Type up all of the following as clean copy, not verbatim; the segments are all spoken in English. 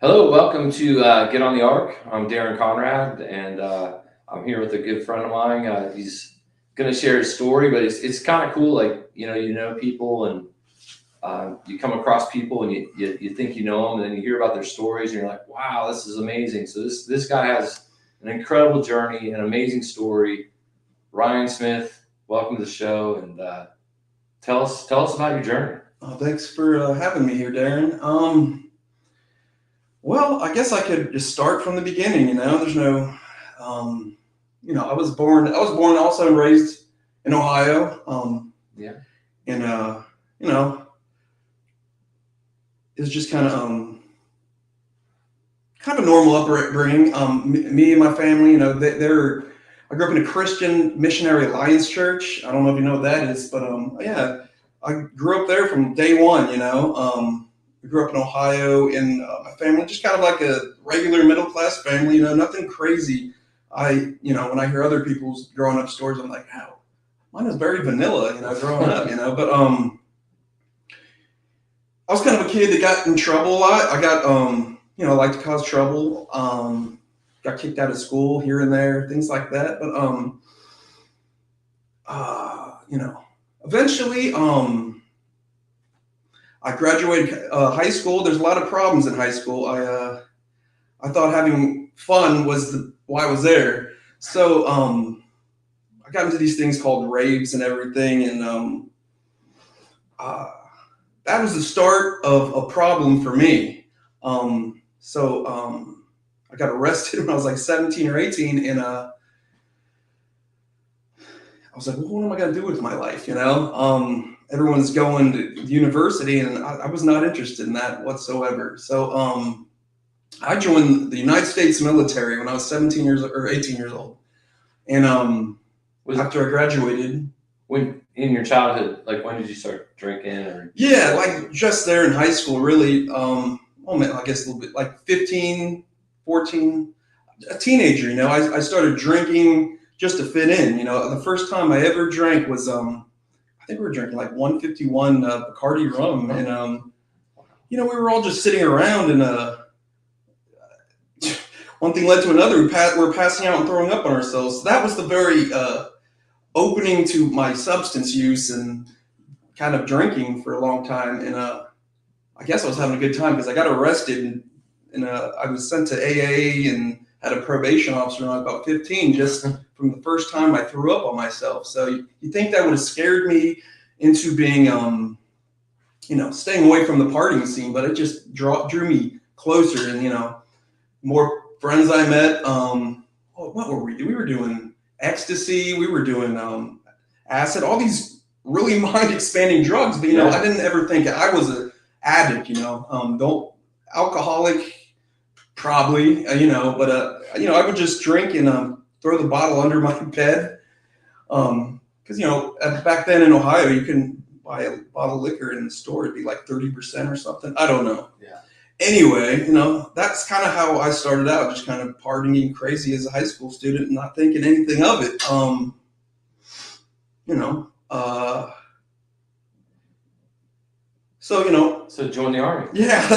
Hello, welcome to Get on the Ark. I'm Darren Conrad, and I'm here with a good friend of mine. He's going to share his story, but it's kind of cool. Like you know people, and you come across people, and you think you know them, and then you hear about their stories, and you're like, wow, this is amazing. So this guy has an incredible journey, an amazing story. Ryan Smith, welcome to the show, and tell us about your journey. Thanks for having me here, Darren. Well, I guess I could just start from the beginning. There's no, I was born also and raised in Ohio. Yeah. And you know, it's just kind of a normal upbringing. Me and my family, they're. I grew up in a Christian Missionary Alliance Church. I don't know if you know what that is, but yeah, I grew up there from day one. We grew up in Ohio, and my family just kind of like a regular middle class family. Nothing crazy. When I hear other people's growing up stories, I'm like, wow, mine is very vanilla. Growing up. But I was kind of a kid that got in trouble a lot. I got like to cause trouble. Got kicked out of school here and there, things like that. But eventually, I graduated high school. There's a lot of problems in high school. I thought having fun was why I was there. So I got into these things called raves and everything, and uh, that was the start of a problem for me. So I got arrested when I was like 17 or 18, and I was like, well, what am I going to do with my life? Everyone's going to university, and I was not interested in that whatsoever. So I joined the United States military when I was 17 years or 18 years old, and Was after I graduated, when in your childhood, like when did you start drinking or yeah, like just there in high school, really. Well, man, I guess a little bit like 15, 14, a teenager. I started drinking just to fit in. The first time I ever drank was I think we were drinking like 151 Bacardi rum, and we were all just sitting around, and one thing led to another. We're passing out and throwing up on ourselves. So that was the very opening to my substance use and kind of drinking for a long time. And I guess I was having a good time because I got arrested, and I was sent to AA and had a probation officer when I was about 15, just from the first time I threw up on myself. So you think that would have scared me into being, staying away from the partying scene, but it just drew me closer, and more friends I met. What were we doing? We were doing ecstasy. We were doing acid. All these really mind expanding drugs. But I didn't ever think I was an addict. Don't alcoholic. Probably, but I would just drink and throw the bottle under my bed, because back then in Ohio you can buy a bottle of liquor in the store. It'd be like 30% or something. I don't know. yeah. Anyway, that's kind of how I started out, just kind of partying crazy as a high school student, and not thinking anything of it. You know, uh, so So join the army. yeah,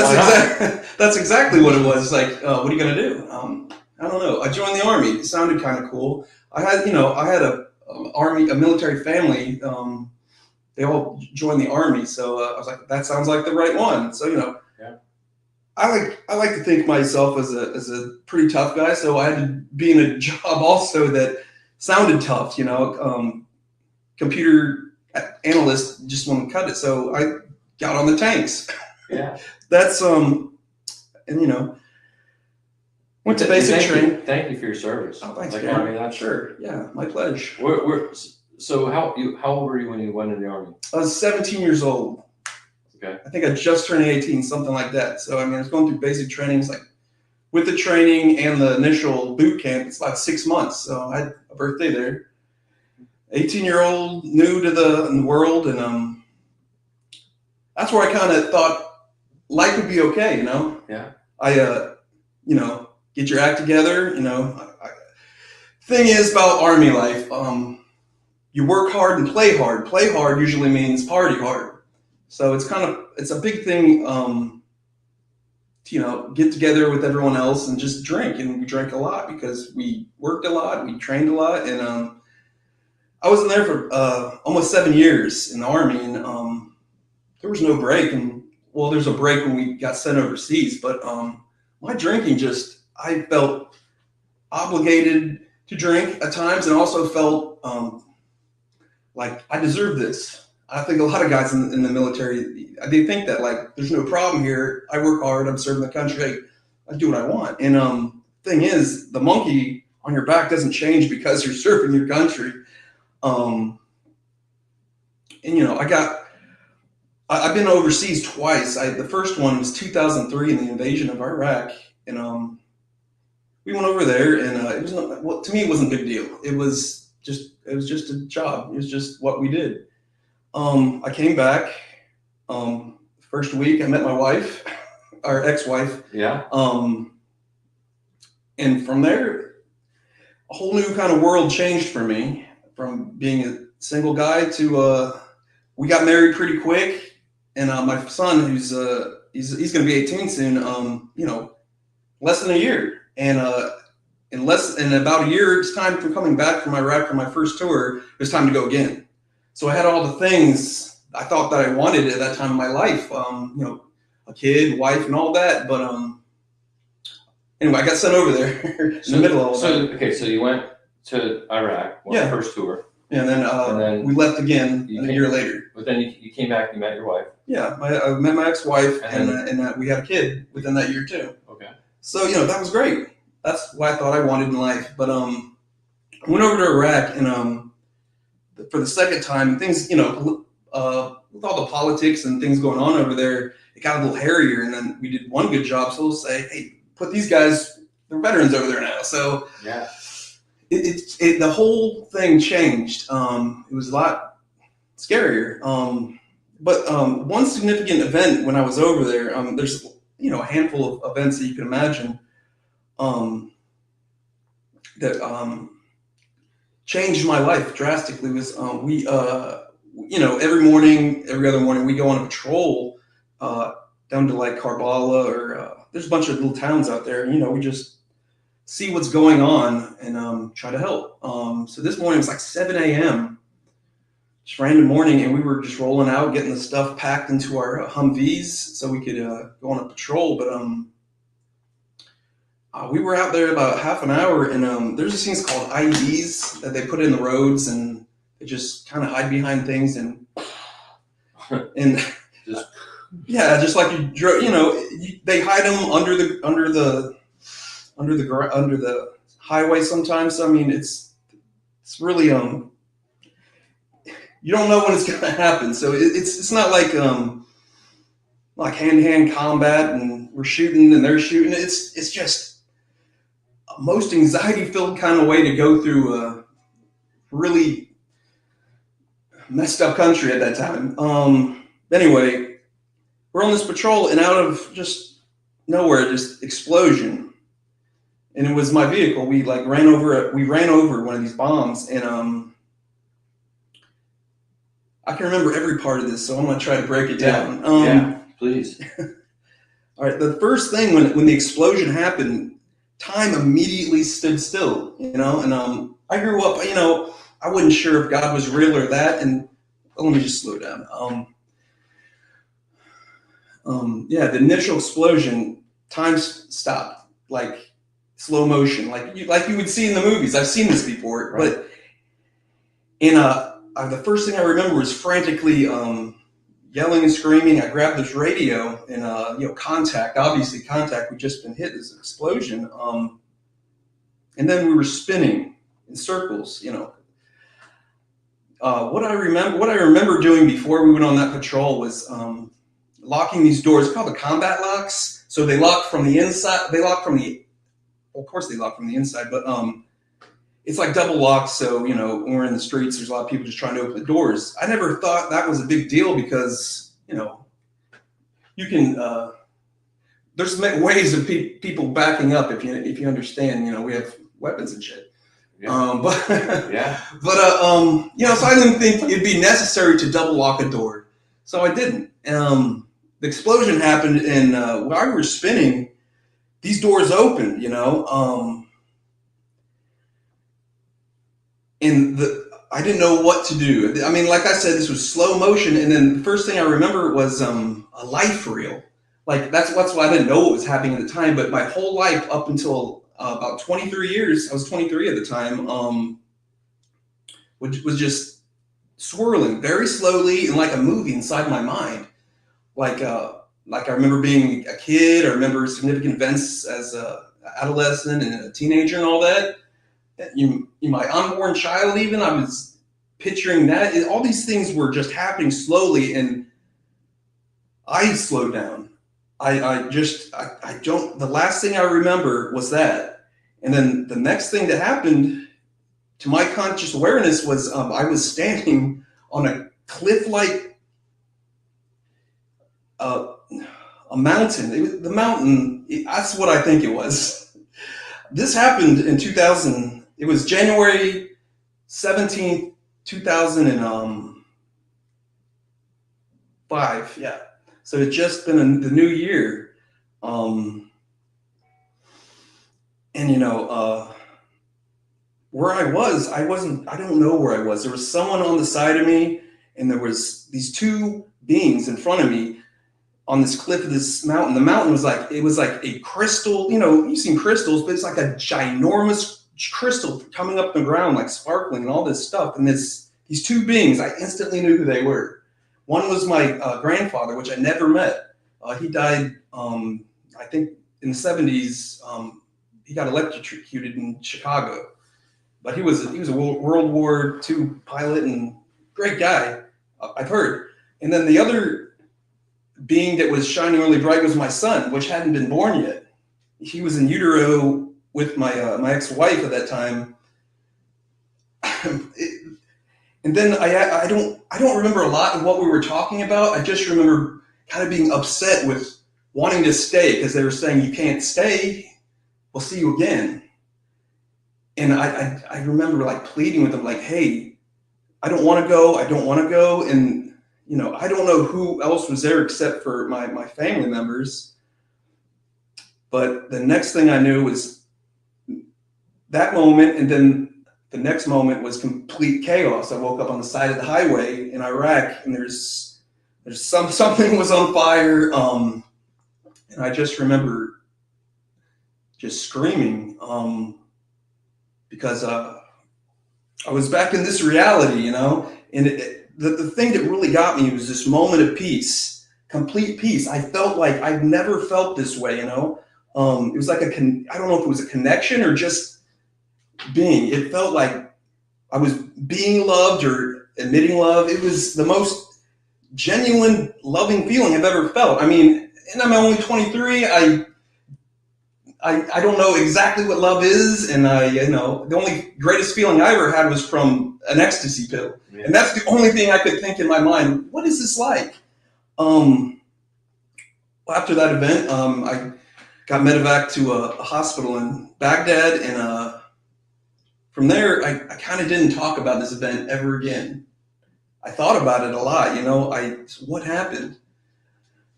that's exactly what it was. Like, what are you gonna do? I don't know. I joined the army. It sounded kind of cool. I had a military family. They all joined the army, so I was like, that sounds like the right one. So Yeah. I like to think myself as a pretty tough guy. So I had to be in a job also that sounded tough. Computer analyst just wouldn't cut it. So I got on the tanks. Yeah. That's and went to basic training. Thank you for your service. Oh, thanks, Like, man. I mean, that's Sure. Yeah, my pledge. so how old were you when you went in the army? I was 17 years old. Okay. I think I just turned 18, something like that. So I was going through basic training. It's like with the training and the initial boot camp, it's about 6 months. So I had a birthday there. 18-year-old, new to the world, and that's where I kind of thought life would be okay. Yeah. I get your act together. Thing is about army life, you work hard and play hard. Play hard usually means party hard. So it's a big thing, get together with everyone else and just drink. And we drank a lot because we worked a lot, we trained a lot. And I was in there for almost 7 years in the Army, and there was no break. And well, there's a break when we got sent overseas, but my drinking I felt obligated to drink at times, and also felt like I deserve this. I think a lot of guys in the military, they think that like there's no problem here. I work hard. I'm serving the country. I do what I want. And thing is, the monkey on your back doesn't change because you're serving your country. And I've been overseas twice. The first one was 2003 in the invasion of Iraq, and we went over there, and to me it wasn't a big deal. It was just a job. It was just what we did. I came back. First week, I met my wife, our ex-wife. Yeah. And from there, a whole new kind of world changed for me. From being a single guy to we got married pretty quick, and my son, who's he's going to be 18 soon. Less than a year, and in about a year, it's time for coming back from Iraq for my first tour. It was time to go again. So I had all the things I thought that I wanted at that time in my life, a kid, wife, and all that. But anyway, I got sent over there in the middle of all that. Okay, so you went to Iraq, first tour. Yeah, and then we left again a year later. But then you came back and you met your wife. Yeah, I met my ex-wife, and we had a kid within that year too. Okay. So, that was great. That's what I thought I wanted in life. But I went over to Iraq, and for the second time, things, with all the politics and things going on over there, it got a little hairier. And then we did one good job. So we'll say, hey, put these guys, they're veterans over there now. So yeah, the whole thing changed. It was a lot scarier. But one significant event when I was over there, there's a handful of events that you can imagine that changed my life drastically. Was we every other morning we go on a patrol down to like Karbala, or there's a bunch of little towns out there. We just see what's going on and try to help. So this morning it was like 7 a.m. Just random morning, and we were just rolling out, getting the stuff packed into our Humvees so we could go on a patrol. But we were out there about half an hour, and there's these things called IEDs that they put in the roads, and they just kind of hide behind things, and just like they hide them under the highway sometimes. So, I mean, it's really you don't know when it's going to happen. So it's not like hand-to-hand combat and we're shooting and they're shooting. It's just a most anxiety-filled kind of way to go through a really messed up country at that time. Anyway, we're on this patrol, and out of just nowhere, just explosion. And it was my vehicle. We ran over one of these bombs, and I can remember every part of this, so I'm going to try to break it down. Yeah, please. All right, the first thing when the explosion happened, time immediately stood still, and I grew up, I wasn't sure if God was real or that, and let me just slow down. The initial explosion, time stopped, like slow motion, like you would see in the movies. I've seen this before, right. But the first thing I remember was frantically yelling and screaming. I grabbed this radio and contact. We'd just been hit this explosion, and then we were spinning in circles. What I remember doing before we went on that patrol was locking these doors. It's called the combat locks. So they lock from the inside. Of course they lock from the inside, but it's like double locked. So, when we're in the streets, there's a lot of people just trying to open the doors. I never thought that was a big deal because, you can, there's ways of people backing up if you understand, we have weapons and shit. Yeah. So I didn't think it'd be necessary to double lock a door. So I didn't. the explosion happened, and while we were spinning, these doors opened, and I didn't know what to do. I mean, like I said, this was slow motion, and then the first thing I remember was a life reel. Like that's why I didn't know what was happening at the time. But my whole life up until about 23 years, I was 23 at the time, was just swirling very slowly and like a movie inside my mind. Like I remember being a kid. I remember significant events as a adolescent and a teenager and all that. My unborn child, even I was picturing that. All these things were just happening slowly, and I slowed down. I don't. The last thing I remember was that, and then the next thing that happened to my conscious awareness was I was standing on a cliff-like a mountain. The mountain. That's what I think it was. This happened in 2000. It was January 17th, 2005. Yeah. So it's just been the new year. And where I don't know where I was. There was someone on the side of me, and there was these two beings in front of me on this cliff of this mountain. The mountain was like a crystal, you've seen crystals, but it's like a ginormous crystal coming up the ground, like sparkling and all this stuff. And these two beings, I instantly knew who they were. One was my grandfather, which I never met. He died, I think, in the 70s. He got electrocuted in Chicago, but he was a World War II pilot and great guy, I've heard. And then the other being that was shining really bright was my son, which hadn't been born yet. He was in utero with my ex-wife at that time. And then I don't remember a lot of what we were talking about. I just remember kind of being upset with wanting to stay because they were saying, you can't stay. We'll see you again. And I remember like pleading with them, like, hey, I don't want to go. I don't want to go. And, I don't know who else was there except for my family members. But the next thing I knew was that moment. And then the next moment was complete chaos. I woke up on the side of the highway in Iraq, and there's something was on fire. And I just remember just screaming because I was back in this reality, and the thing that really got me was this moment of peace, complete peace. I felt like I've never felt this way, It was like I don't know if it was a connection or just being. It felt like I was being loved or emitting love. It was the most genuine, loving feeling I've ever felt. I mean, and I'm only 23. I don't know exactly what love is, and the only greatest feeling I ever had was from an ecstasy pill, yeah. And that's the only thing I could think in my mind. What is this like? After that event, I got medevac to a hospital in Baghdad, and from there, I kind of didn't talk about this event ever again. I thought about it a lot, what happened?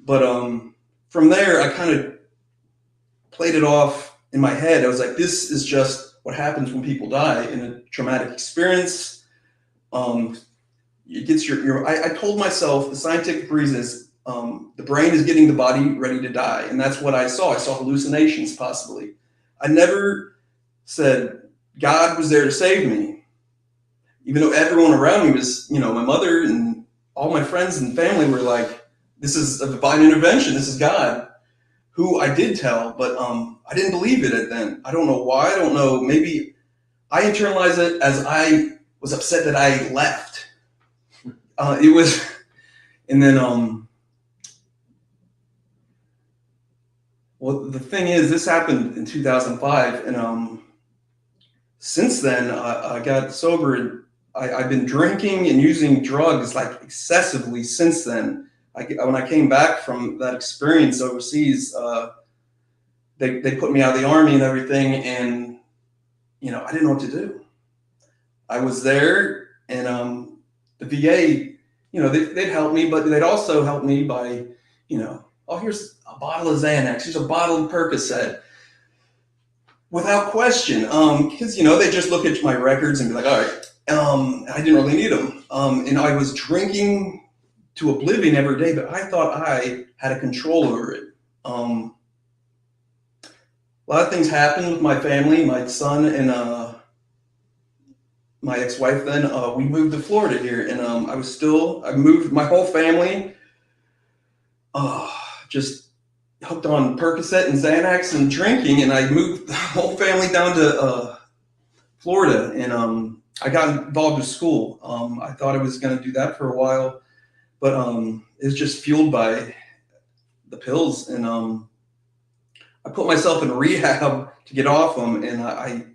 But from there, I kind of played it off in my head. I was like, this is just what happens when people die in a traumatic experience. It gets I told myself the scientific reason is the brain is getting the body ready to die. And that's what I saw. I saw hallucinations possibly. I never said God was there to save me, even though everyone around me was, my mother and all my friends and family were like, this is a divine intervention. This is God. Who I did tell, but I didn't believe it then. I don't know why. I don't know. Maybe I internalized it as I was upset that I left. It was, and then, well, the thing is, this happened in 2005, and since then, I got sober, and I've been drinking and using drugs like excessively since then. When I came back from that experience overseas, they put me out of the Army and everything, and I didn't know what to do. I was there, and the VA, they'd help me, but they'd also help me by oh, here's a bottle of Xanax, here's a bottle of Percocet, without question, because they just look at my records and be like, all right, I didn't really need them, and I was drinking to oblivion every day, but I thought I had a control over it. A lot of things happened with my family, my son and my ex-wife. Then we moved to Florida here, and I moved my whole family, just hooked on Percocet and Xanax and drinking, and I moved the whole family down to Florida, and I got involved with school. I thought I was going to do that for a while, but it was just fueled by the pills, and I put myself in rehab to get off them, and I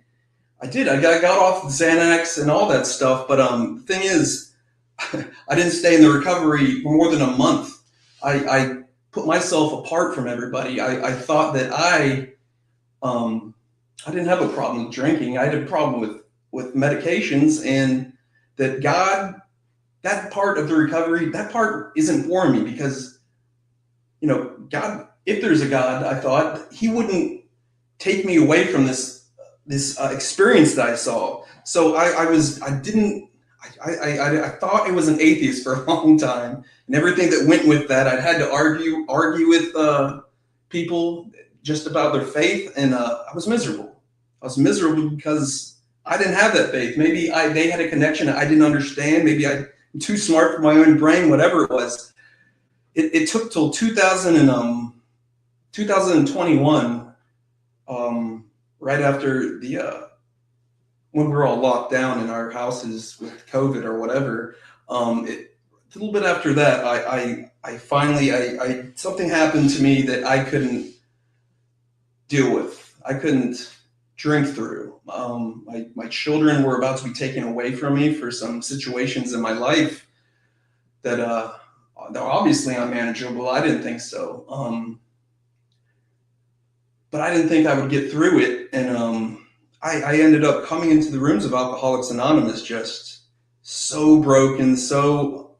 did. I got off Xanax and all that stuff, but the thing is, I didn't stay in the recovery for more than a month. I put myself apart from everybody. I thought that I didn't have a problem with drinking. I had a problem with medications, and that God, that part of the recovery, that part isn't for me, because God, if there's a God, I thought He wouldn't take me away from this experience that I saw. So I thought I was an atheist for a long time, and everything that went with that, I had to argue with people just about their faith, and I was miserable. I was miserable because I didn't have that faith. Maybe they had a connection I didn't understand. Maybe I'm too smart for my own brain. Whatever it was, it took till 2021, right after when we were all locked down in our houses with COVID or whatever. A little bit after that, I finally something happened to me that I couldn't deal with. I couldn't drink through. My children were about to be taken away from me for some situations in my life that they're obviously unmanageable. I didn't think so. But I didn't think I would get through it. And I ended up coming into the rooms of Alcoholics Anonymous just so broken, so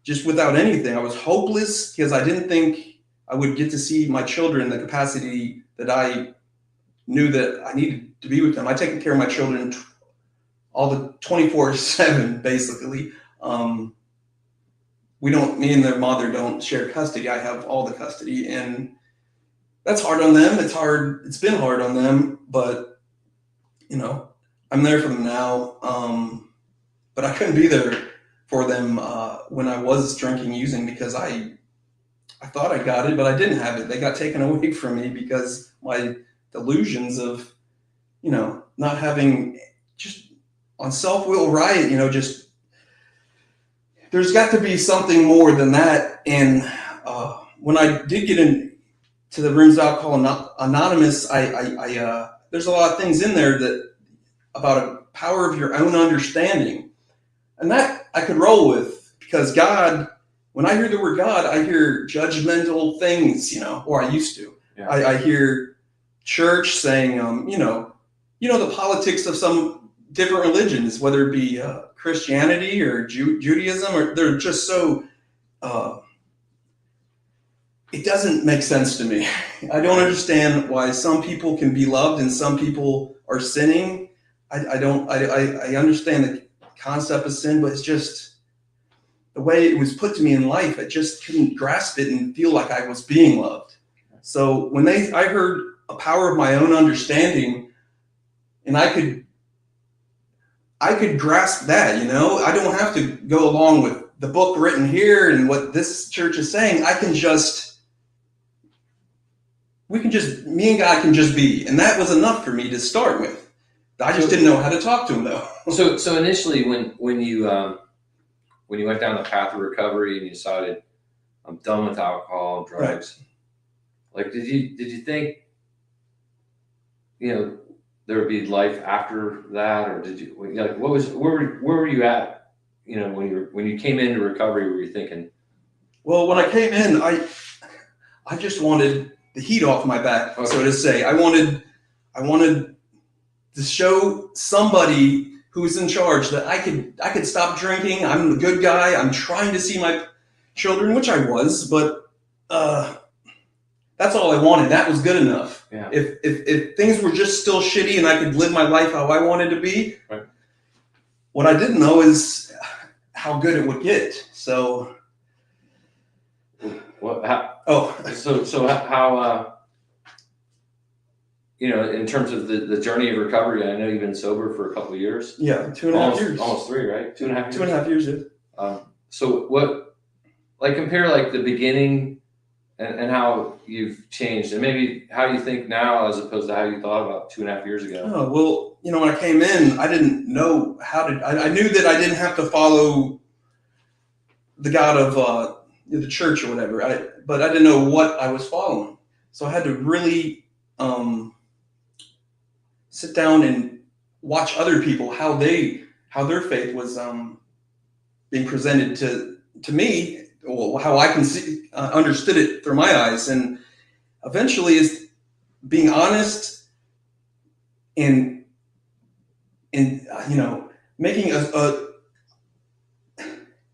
just without anything. I was hopeless because I didn't think I would get to see my children in the capacity that I knew that I needed to be with them. I take care of my children all the 24/7, basically. Me and their mother don't share custody. I have all the custody, and that's hard on them. It's hard. It's been hard on them, but I'm there for them now. But I couldn't be there for them when I was drinking, using, because I thought I got it, but I didn't have it. They got taken away from me because my delusions of, not having, just on self-will riot, just, there's got to be something more than that. And when I did get into the rooms of Alcohol Anonymous, there's a lot of things in there that about a power of your own understanding, and that I could roll with, because God, when I hear the word God, I hear judgmental things, or I used to. Yeah. I hear church saying, the politics of some different religions, whether it be Christianity or Judaism, or they're just so. It doesn't make sense to me. I don't understand why some people can be loved and some people are sinning. I understand the concept of sin, but it's just the way it was put to me in life. I just couldn't grasp it and feel like I was being loved. So when I heard a power of my own understanding, and I could grasp that, I don't have to go along with the book written here and what this church is saying. Me and God can just be. And that was enough for me to start with. I just didn't know how to talk to him, though. So initially, when you went down the path of recovery and you decided, I'm done with alcohol and drugs, right. Like, did you think, there would be life after that, or did you, where were you at, when you came into recovery? Were you thinking? Well, when I came in, I just wanted the heat off my back, okay, so to say. I wanted to show somebody who's in charge that I could stop drinking. I'm the good guy. I'm trying to see children, which I was, but that's all I wanted. That was good enough. Yeah. If things were just still shitty and I could live my life how I wanted to be, Right. what I didn't know is how good it would get. So, What? How, oh, so how? In terms of the journey of recovery, I know you've been sober for a couple of years. yeah, 2.5 years. Almost 3, right? 2.5 years. 2.5 years. Yeah. So what? Like compare like the beginning and how you've changed, and maybe how you think now as opposed to how you thought about 2.5 years ago. Oh, well, when I came in, I didn't know how to. I knew that I didn't have to follow the God of the church or whatever. But I didn't know what I was following, so I had to really sit down and watch other people how their faith was being presented to me, or how I can see understood it through my eyes, and eventually is being honest and making a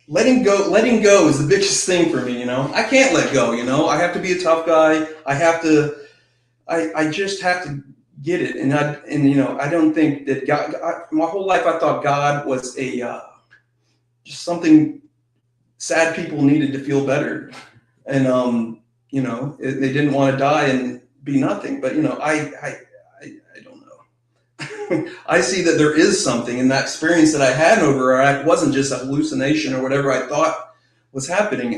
letting go is the biggest thing for me. I can't let go. I have to be a tough guy. I just have to get it. And I don't think that God, my whole life I thought God was just something sad people needed to feel better. And they didn't want to die and be nothing. But I don't know. I see that there is something in that experience that I had over Iraq wasn't just a hallucination or whatever I thought was happening.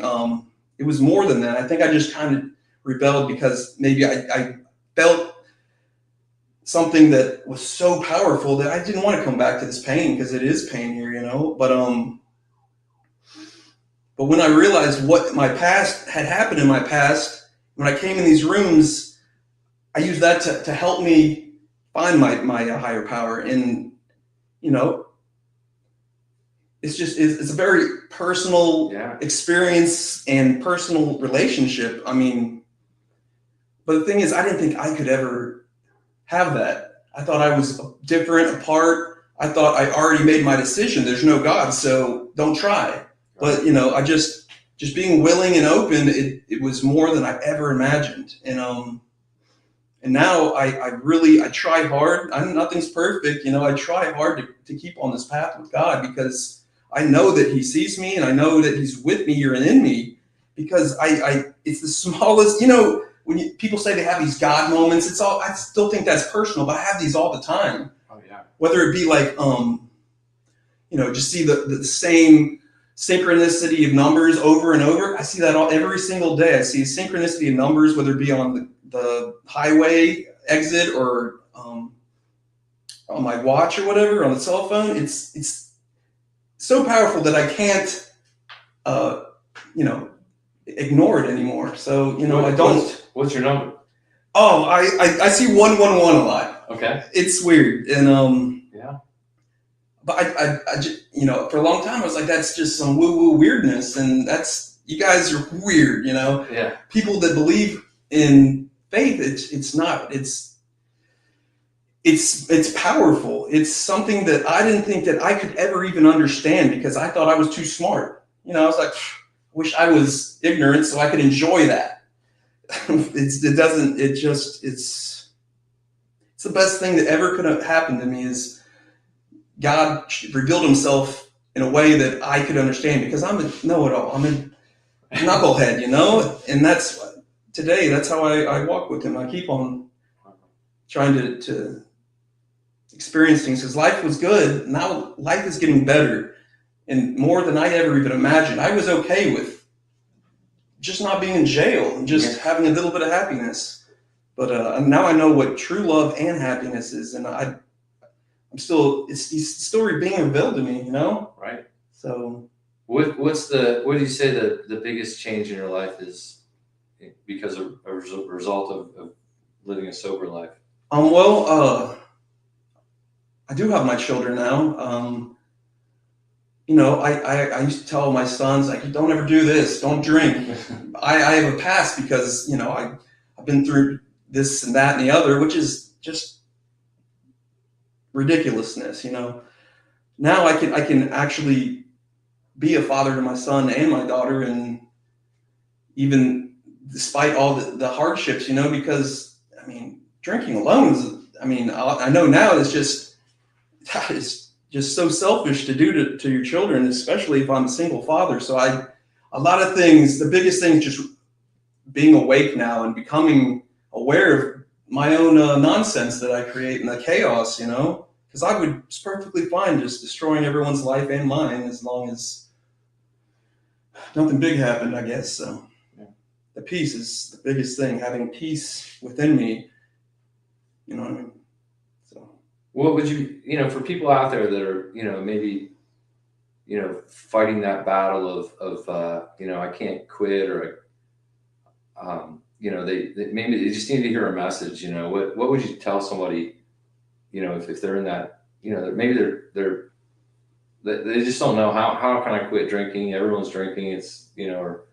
It was more than that. I think I just kind of rebelled because maybe I felt something that was so powerful that I didn't want to come back to this pain, because it is pain here, But when I realized what my past had happened in my past, when I came in these rooms, I used that to help me find my higher power. And it's a very personal experience and personal relationship. I mean, but the thing is, I didn't think I could ever have that. I thought I was different, apart. I thought I already made my decision. There's no God, so don't try. But I just being willing and open, it was more than I ever imagined. And now I try hard. Nothing's perfect, I try hard to keep on this path with God, because I know that He sees me, and I know that He's with me here and in me, because it's the smallest, when people say they have these God moments, I still think that's personal, but I have these all the time. Oh yeah. Whether it be like, just see the same synchronicity of numbers over and over. I see that every single day. I see synchronicity of numbers, whether it be on the highway exit or on my watch or whatever, on the cell phone. It's so powerful that I can't, ignore it anymore. So, I don't. What's your number? Oh, I see 111 a lot. Okay. It's weird. And, yeah. But I just, for a long time, I was like, that's just some woo-woo weirdness. And you guys are weird, Yeah. People that believe in faith, it's not, it's powerful. It's something that I didn't think that I could ever even understand, because I thought I was too smart. I was like, wish I was ignorant so I could enjoy that. It's the best thing that ever could have happened to me is God revealed Himself in a way that I could understand, because I'm a know-it-all. I'm a knucklehead, and that's how I walk with Him. I keep on trying to experience things, because life was good. Now life is getting better, and more than I ever even imagined. I was okay with just not being in jail and just having a little bit of happiness. But now I know what true love and happiness is, and it's still being revealed to me, Right. So what do you say the biggest change in your life is because of a result of living a sober life? I do have my children now. I used to tell my sons, like, don't ever do this, don't drink. I have a past because, I've been through this and that and the other, which is just ridiculousness, Now I can actually be a father to my son and my daughter, and even despite all the hardships, because I mean, drinking alone is, I mean, I know now it's just so selfish to do to your children, especially if I'm a single father. So a lot of things, the biggest thing is just being awake now and becoming aware of my own nonsense that I create and the chaos, because I would it's perfectly fine just destroying everyone's life and mine as long as nothing big happened, I guess. So the peace is the biggest thing, having peace within me. You know what I mean? So What would you, for people out there that are, maybe, fighting that battle of I can't quit, or, they maybe they just need to hear a message, what would you tell somebody, if they're in that, maybe they just don't know how can I quit drinking? Everyone's drinking. It's, or.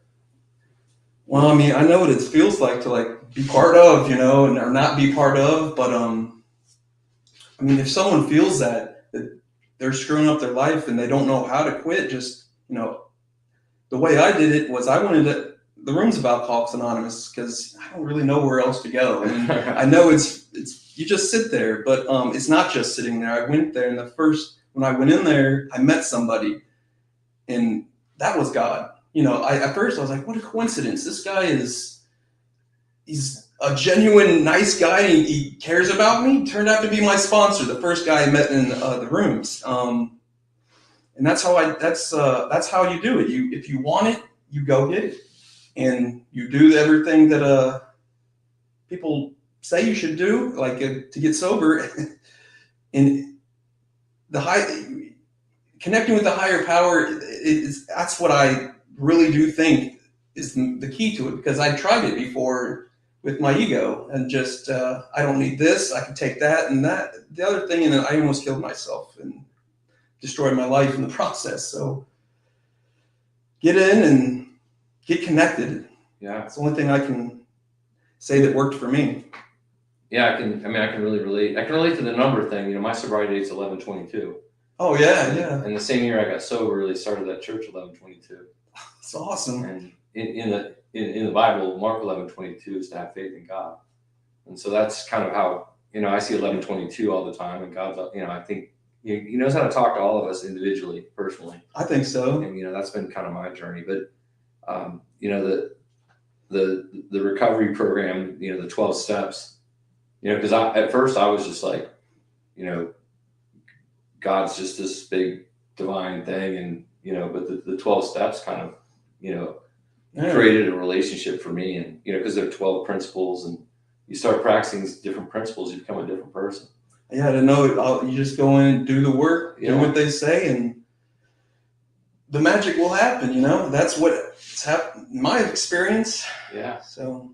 Well, I mean, I know what it feels like to like be part of, or not be part of, but I mean, if someone feels that they're screwing up their life and they don't know how to quit, just the way I did it was I went into the rooms of Alcoholics Anonymous because I don't really know where else to go. I mean, I know it's you just sit there, but it's not just sitting there. I went there, and when I went in there, I met somebody, and that was God. At first I was like, what a coincidence. This guy he's a genuine nice guy, and he cares about me. Turned out to be my sponsor, the first guy I met in the rooms. And that's how you do it. If you want it, you go get it. And you do everything that people say you should do, like to get sober. And connecting with the higher power, that's what I really do think is the key to it, because I tried it before with my ego and just I don't need this, I can take that and that, the other thing, and then I almost killed myself and destroyed my life in the process. So get in and get connected. Yeah, it's the only thing I can say that worked for me. Yeah, I can really relate. I can relate to the number thing. My sobriety date's 11/22. Oh yeah, yeah. And the same year I got sober, really started that church 11/22. It's awesome. And in the Bible, Mark 11/22 is to have faith in God. And so that's kind of how I see 11/22 all the time. And God's, I think He knows how to talk to all of us individually, personally. I think so. And that's been kind of my journey. But the recovery program, the 12 steps. Because at first I was just like, God's just this big divine thing, and but the 12 steps kind of created a relationship for me, and because there are 12 principles, and you start practicing these different principles, you become a different person. Yeah, to know you just go in and do the work, do what they say, and the magic will happen. That's what's happened in my experience. Yeah. So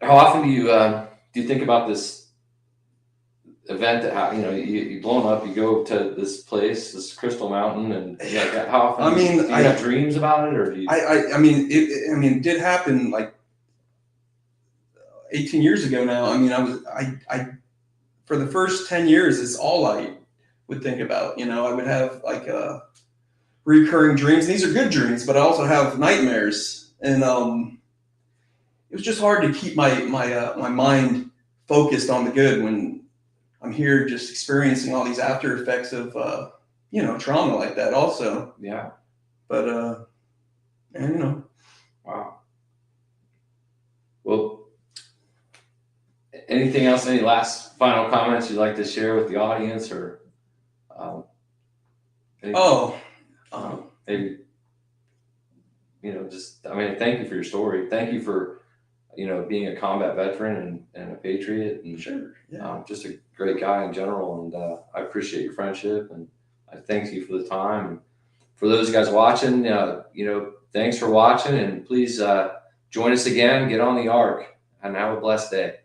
how often do you think about this event that you blown up, you go to this place, this Crystal Mountain, and how often do you have dreams about it, or do you? It did happen like 18 years ago now. I for the first 10 years, it's all I would think about. I would have like recurring dreams. These are good dreams, but I also have nightmares, and it was just hard to keep my mind focused on the good when I'm here just experiencing all these after effects of trauma like that also. Yeah. But Wow. Well, anything else? Any last final comments you'd like to share with the audience, or maybe thank you for your story. Thank you for being a combat veteran and a patriot, and sure, yeah. Just a great guy in general. And I appreciate your friendship, and I thank you for the time. And for those guys watching, thanks for watching, and please join us again. Get on the ark, and have a blessed day.